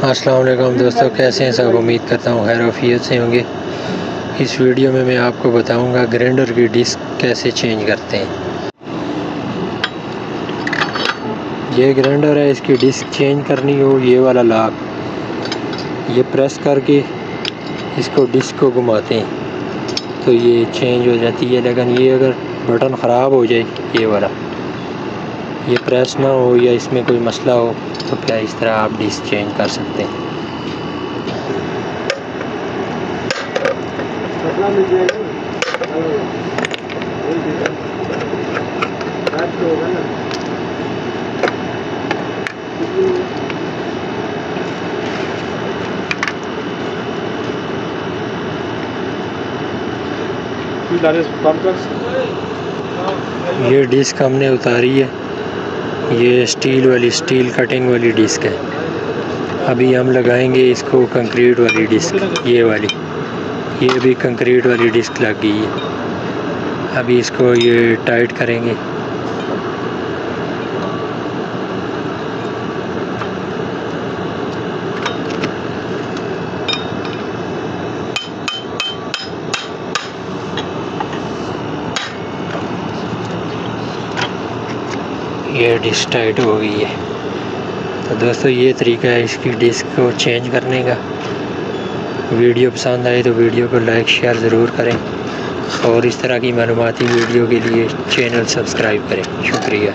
अस्सलाम वालेकुम दोस्तों, कैसे हैं सब। उम्मीद करता हूँ खैर आफियत से होंगे। इस वीडियो में मैं आपको बताऊंगा ग्राइंडर की डिस्क कैसे चेंज करते हैं। ये ग्राइंडर है, इसकी डिस्क चेंज करनी हो ये वाला लॉक, ये प्रेस करके इसको डिस्क को घुमाते हैं तो ये चेंज हो जाती है। लेकिन ये अगर बटन ख़राब हो जाए, ये वाला ये प्रेस ना हो या इसमें कोई मसला हो तो क्या इस तरह आप डिस्क चेंज कर सकते हैं। ये डिस्क हमने उतारी है, ये स्टील कटिंग वाली डिस्क है। अभी हम लगाएंगे इसको कंक्रीट वाली डिस्क, ये वाली, ये भी कंक्रीट वाली डिस्क लग गई है। अभी इसको ये टाइट करेंगे। ये डिस्क टाइट हो गई है। तो दोस्तों ये तरीका है इसकी डिस्क को चेंज करने का। वीडियो पसंद आए तो वीडियो को लाइक शेयर ज़रूर करें और इस तरह की मालूमाती वीडियो के लिए चैनल सब्सक्राइब करें। शुक्रिया।